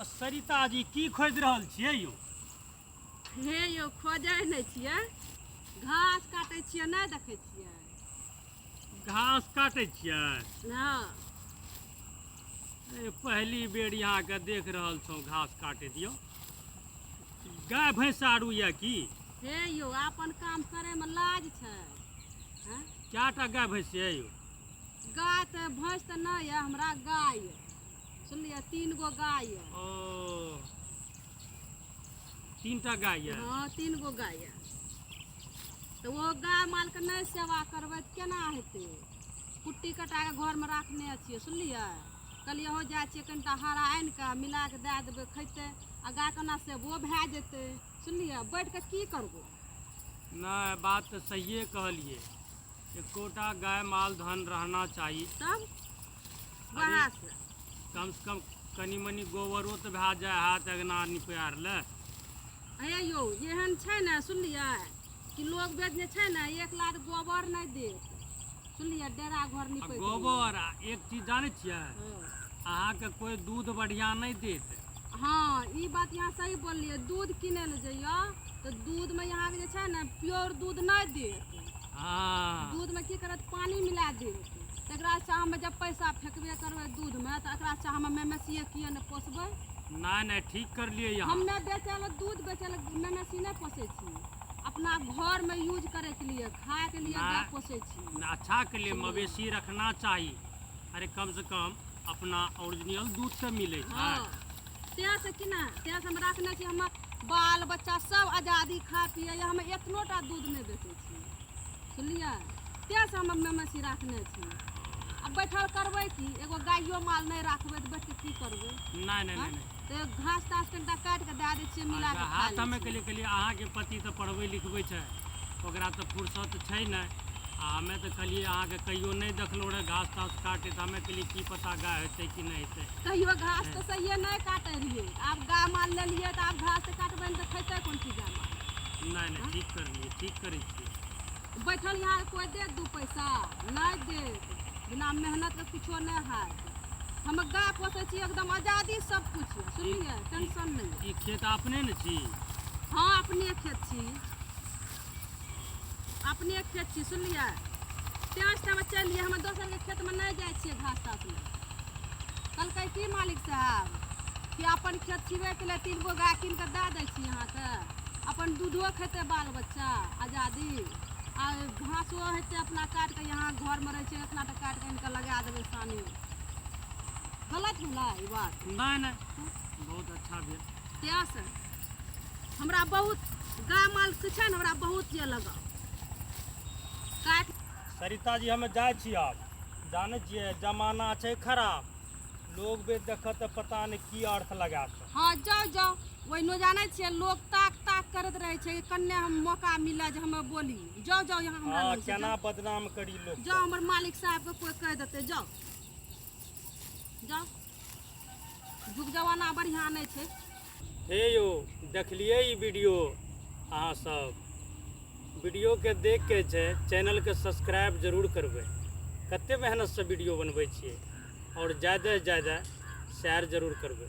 सरिता जी की खोज रहल छियै यौ? हे यौ खोजै नहि छियै, घास काटै छियै, नहि देखै छियै? घास काटै छियै? हाँ। पहली बेर अहाँके देख रहल छौं घास काटैत दियौ। गाय भैंस आरू यऽ की? हे यौ अपन काम करैमे लाज छै। हाँ? कएटा गाय भैंस यऽ यौ? गाय तऽ भैंस तऽ नहि यऽ, हमरा गाय यऽ। सुनलियै 3 गो गाय यऽ। ओ 3टा गाय यऽ? हाँ 3 गो गाय यऽ। तऽ वो गाय मालके नहि सेवा करबै तऽ केना हेतै? कुट्टी कटा के घरमे राखने छियै, सुनलियै? कहलियै हो जाइ छियै कनिटा हरा आनि कऽ मिला कऽ दए देबै खैतै, आ गाय केना सेबो भए जेतै, सुनलियै? बैठ कऽ की करबै? नहीं, बात तो सहिए कहलिए। एकोटा गाय माल धन रहना चाही। तब अरे वएह से कम से कम कनी मनी गोबरो तो भए जाए हाथ अगना निपार ले। हे यौ एहन छै ने, सुनलियै? कि लोग बेचने छै ने 1 लाख गोबर नहीं देत, सुनलियै? डेरा घर निपै गोबर एक चीज जाने छियै, अहाँके कोई दूध बढ़िया नहीं देत। हाँ ई बात यहाँ सही बोललियै। दूध किनै लए जइयो तऽ दूधमे अहाँके जे छै ने प्योर दूध नहीं देत। हाँ दूधमे की करत, पानी मिला देत। तकरा से हमे जब पैसा फेकबे करबै दूधमे तऽ एकरा से हमे मवेशिए किए ने पोसबै? नहीं ठीक कर लिए यहाँ। हमे बेचे ला दूध बेचे ला मवेशी नहीं पोसै छी, अपना घर में यूज करे के लिए, खाए के लिए गाय पोसै छी। अच्छा के लिए मवेशी रखना चाहिए। अरे कम से कम अपना ओरिजिनल दूध तो मिले छै। हाँ तें से कि ना, तें से हम रखने छी। हम बाल बच्चा सब आजादी खा पिए, हम एतनोटा दूध नहीं बेचै छी, सुनलियै? तें से हम मवेशी रखने छी। अब बैठल करबै की? एगो गाइयो माल नहीं रखबै तऽ बैठ के की करबै? नहीं तो घास तास कनिटा काटि कऽ दए दै छियै, मिला कऽ खा हाथ लै हमें छियै। के लिए अहाँके पति तो पढ़बै लिखबै छै, ओकरा तो फुर्सत छै नहीं। आ हमें तो कहलिए अहाँके कहियो नहीं देखलो रहे घास तास काटे, तो हमें कहलिए की पता गाय हेतै कि नहीं हेतै। कहियो घास तो सहिए नहीं काटे रहिए, आब गाय माल लेलिए तो आब घास तो काटबै नहीं तो खैतै कोन चीज गाय माल? नहीं ठीक कर लिए, ठीक करै छियै। बैठल यहाँ कोई दे 2 पैसा नहीं देत, बिना मेहनत के कुछो नहीं हैत। हम गाय पोसै छी एकदम आजादी सब कुछ, सुनलिए? टेंशन नहीं। ई खेत अपने न छी? हाँ अपने खेत छी, अपने खेत छी, सुनलिए? तें से हम चलिए, हम दोसर के खेत में नहीं जाइ छियै घास तास ले। कहलकै की मालिक साहब कि अपन खेत छिबे के लिए 3 गो गाय कीन के दे दै छी अहाँके, अपन दूधो खेते बाल बच्चा आजादी, आ घासो हेतै अपना काट के यहाँ घर में रहे छै इतना तो काट के इनका लगा देबै सानी। गलत होला ई बात? नहीं बहुत अच्छा भेल। तें से हमरा बहुत गाय माल से छै ने, हमरा बहुत ये लगाव। काट सरिता जी हमें जाए छी आब, जाने छियै जमाना छै खराब, लोग भी देखत तो पता नहीं की अर्थ लगात। हाँ जाओ जाओ, वही न जाने छियै लोग ताक ताक करत रहे छै, कन्ने हम मौका मिले जे हमें बोली। जाओ जाओ यहाँ हमरा हाँ लग से केना जाओ। बदनाम करी लोग। जाओ हमर मालिक साहब के कोई कह देते, जाओ जाओ, जुग जमाना बढ़िया नहीं छै। हे यो देखलिए ई वीडियो, अहाँ सब वीडियो के देख के छै चैनल के सब्सक्राइब जरूर करबै। कते मेहनत से वीडियो बनबै छियै, और ज़्यादा से ज़्यादा शेयर जरूर करबै।